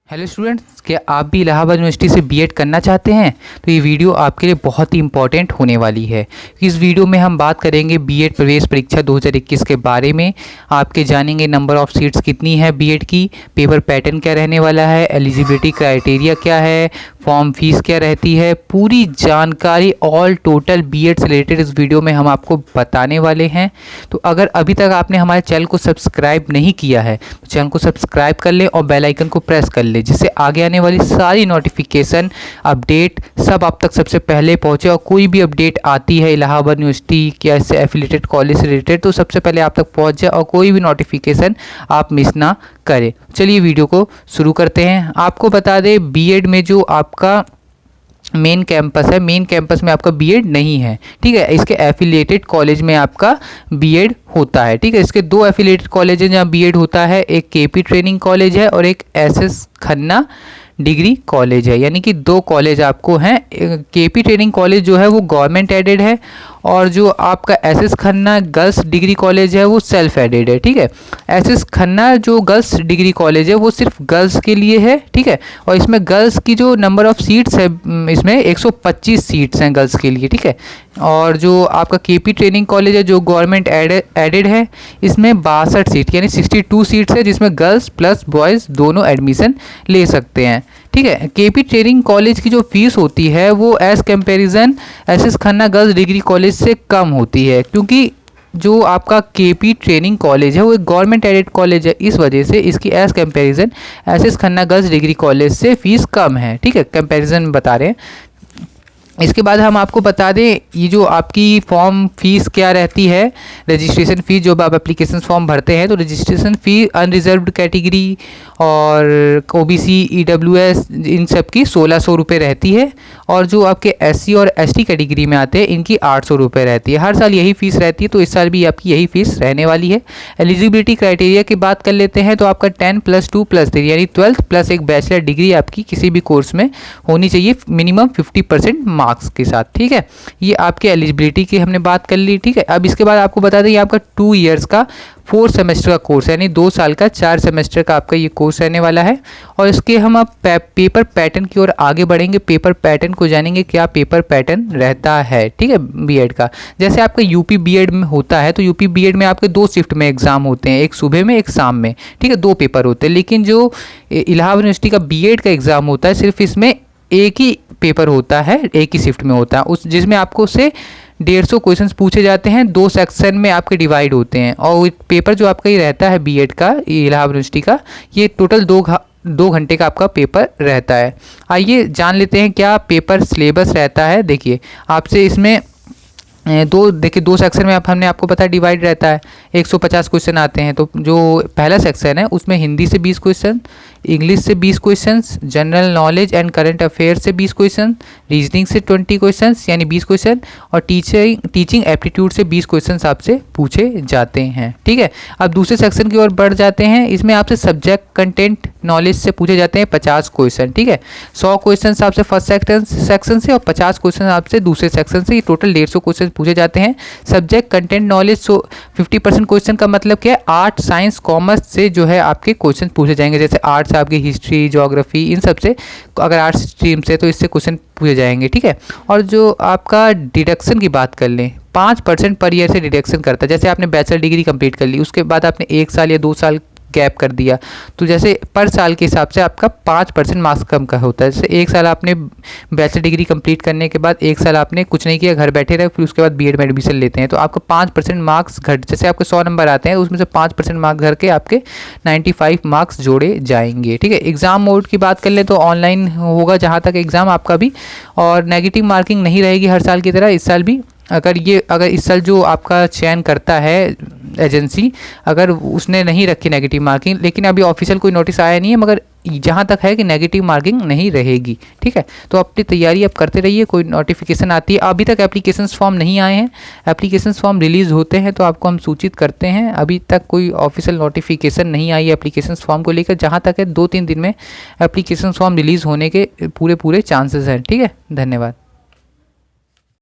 Hello students, क्या आप भी इलाहाबाद यूनिवर्सिटी से बीएड करना चाहते हैं? तो ये वीडियो आपके लिए बहुत ही इंपॉर्टेंट होने वाली है। इस वीडियो में हम बात करेंगे बीएड प्रवेश परीक्षा 2021 के बारे में। आपके जानेंगे नंबर ऑफ़ सीट्स कितनी है बीएड की, पेपर पैटर्न क्या रहने वाला है, एलिजिबिलिटी क्राइटेरिया क्या है, फॉर्म फीस क्या रहती है, पूरी जानकारी ऑल टोटल बीएड से रिलेटेड इस वीडियो में हम आपको बताने वाले हैं। तो अगर अभी तक आपने हमारे चैनल को सब्सक्राइब नहीं किया है तो चैनल को सब्सक्राइब कर लें और बेल आइकन को प्रेस कर लें, जिससे आगे आने वाली सारी नोटिफिकेशन अपडेट सब आप तक सबसे पहले पहुंचे। और कोई भी अपडेट आती है इलाहाबाद यूनिवर्सिटी या इससे एफिलेटेड कॉलेज से रिलेटेड तो सबसे पहले आप तक पहुंच जाए और कोई भी नोटिफिकेशन आप मिस ना करें। चलिए वीडियो को शुरू करते हैं। आपको बता दें, बीएड में जो आपका मेन कैंपस है, मेन कैंपस में आपका बीएड नहीं है, ठीक है। इसके एफिलिएटेड कॉलेज में आपका बीएड होता है, ठीक है। इसके दो एफिलिएटेड कॉलेज हैं जहाँ बीएड होता है, एक केपी ट्रेनिंग कॉलेज है और एक एसएस खन्ना डिग्री कॉलेज है। यानी कि दो कॉलेज आपको हैं। केपी ट्रेनिंग कॉलेज जो है वो गवर्नमेंट एडेड है और जो आपका SS Khanna girls degree college है वो सेल्फ एडेड है, ठीक है। एसएस खन्ना जो गर्ल्स डिग्री कॉलेज है वो सिर्फ गर्ल्स के लिए है, ठीक है। और इसमें गर्ल्स की जो नंबर ऑफ़ सीट्स है, इसमें 125 सीट्स हैं गर्ल्स के लिए, ठीक है। और जो आपका केपी ट्रेनिंग कॉलेज है जो गवर्नमेंट एडेड है, इसमें 62 सीट यानी 62 सीट्स है, जिसमें गर्ल्स प्लस बॉयज़ दोनों एडमिशन ले सकते हैं, ठीक है। केपी ट्रेनिंग कॉलेज की जो फीस होती है वो as comparison SS Khanna girls degree college से कम होती है, क्योंकि जो आपका केपी ट्रेनिंग कॉलेज है वो एक गवर्नमेंट एडेड कॉलेज है। इस वजह से इसकी as comparison SS Khanna girls degree college से फ़ीस कम है, ठीक है। कंपैरिजन में बता रहे हैं। इसके बाद हम आपको बता दें, ये जो आपकी फॉर्म फीस क्या रहती है, रजिस्ट्रेशन फ़ीस जब आप एप्लीकेशन फॉर्म भरते हैं तो रजिस्ट्रेशन फ़ी अनरिजर्व्ड कैटेगरी और ओबीसी ईडब्ल्यूएस इन सब की 1600 रुपये रहती है। और जो आपके एससी और एसटी कैटेगरी में आते हैं इनकी 800 रुपये रहती है। हर साल यही फ़ीस रहती है, तो इस साल भी आपकी यही फ़ीस रहने वाली है। एलिजिबिलिटी क्राइटेरिया की बात कर लेते हैं तो आपका 10 + 2 + 3 यानी 12th प्लस एक बैचलर डिग्री आपकी किसी भी कोर्स में होनी चाहिए, मिनिमम 50% मार्क्स के साथ, ठीक है। ये आपके एलिजिबिलिटी की हमने बात कर ली, ठीक है। अब इसके बाद आपको बता दें ये आपका 2 इयर्स का 4 सेमेस्टर का कोर्स है, यानी 2 साल का 4 सेमेस्टर का आपका ये कोर्स रहने वाला है। और इसके हम अब पेपर पैटर्न की ओर आगे बढ़ेंगे। पेपर पैटर्न को जानेंगे, क्या पेपर पैटर्न रहता है, ठीक है, बीएड का। जैसे आपका यूपी बीएड में होता है तो यूपी बीएड में आपके 2 शिफ्ट में एग्जाम होते हैं, एक सुबह में एक शाम में, ठीक है, 2 पेपर होते हैं। लेकिन जो इलाहाबाद यूनिवर्सिटी का बीएड का एग्ज़ाम होता है सिर्फ इसमें एक ही पेपर होता है, एक ही शिफ्ट में होता है, उस जिसमें आपको से 150 क्वेश्चंस पूछे जाते हैं, 2 सेक्शन में आपके डिवाइड होते हैं। और पेपर जो आपका ये रहता है बीएड का इलाहाबाद यूनिवर्सिटी का, ये टोटल 2 घंटे का आपका पेपर रहता है। आइए जान लेते हैं क्या पेपर सिलेबस रहता है। देखिए आपसे इसमें दो सेक्शन में हमने आपको पता है डिवाइड रहता है। 150 क्वेश्चन आते हैं। तो जो पहला सेक्शन है उसमें हिंदी से 20 क्वेश्चन, इंग्लिश से 20 questions, general knowledge and current affair से 20 क्वेश्चन, रीजनिंग से 20 क्वेश्चंस यानी 20 क्वेश्चन, और टीचिंग एप्टीट्यूड से 20 क्वेश्चंस आपसे पूछे जाते हैं, ठीक है। अब दूसरे सेक्शन की ओर बढ़ जाते हैं। इसमें आपसे सब्जेक्ट कंटेंट नॉलेज से पूछे जाते हैं 50 क्वेश्चन, ठीक है। 100 क्वेश्चन आपसे फर्स्ट सेक्शन से और 50 क्वेश्चन आपसे दूसरे सेक्शन से, ये टोटल 150 क्वेश्चन पूछे जाते हैं। सब्जेक्ट कंटेंट नॉलेज 50% क्वेश्चन का मतलब क्या है, आर्ट साइंस कॉमर्स से जो है आपके क्वेश्चन पूछे जाएंगे। जैसे आर्ट्स आपकी हिस्ट्री ज्योग्राफी इन सब से, अगर आर्ट्स स्ट्रीम से तो इससे क्वेश्चन पूछे जाएंगे, ठीक है। और जो आपका डिडक्शन की बात कर लें, 5% पर ईयर से डिडक्शन करता है। जैसे आपने बैचलर डिग्री कंप्लीट कर ली, उसके बाद आपने 1 साल या 2 साल गैप कर दिया, तो जैसे पर साल के हिसाब से आपका 5% मार्क्स कम का होता है। जैसे 1 साल आपने बैचलर डिग्री कंप्लीट करने के बाद 1 साल आपने कुछ नहीं किया, घर बैठे रहे, फिर उसके बाद बीएड में एडमिशन लेते हैं तो आपका 5% मार्क्स घट, जैसे आपके 100 नंबर आते हैं उसमें से 5% मार्क्स घर के आपके 95 मार्क्स जोड़े जाएंगे, ठीक है। एग्ज़ाम मोड की बात कर ले तो ऑनलाइन होगा जहाँ तक एग्ज़ाम आपका भी, और नेगेटिव मार्किंग नहीं रहेगी हर साल की तरह। इस साल भी अगर इस साल जो आपका चयन करता है एजेंसी, अगर उसने नहीं रखी नेगेटिव मार्किंग, लेकिन अभी ऑफिशियल कोई नोटिस आया नहीं है, मगर जहाँ तक है कि नेगेटिव मार्किंग नहीं रहेगी, ठीक है। तो अपनी तैयारी अब करते रहिए, कोई नोटिफिकेशन आती है। अभी तक एप्लीकेशन फॉर्म नहीं आए हैं, एप्लीकेशन फॉर्म रिलीज़ होते हैं तो आपको हम सूचित करते हैं। अभी तक कोई ऑफिशियल नोटिफिकेशन नहीं आई है एप्लीकेशन फॉर्म को लेकर। जहाँ तक है 2-3 दिन में एप्लीकेशन फॉर्म रिलीज़ होने के पूरे चांसेस हैं, ठीक है। धन्यवाद।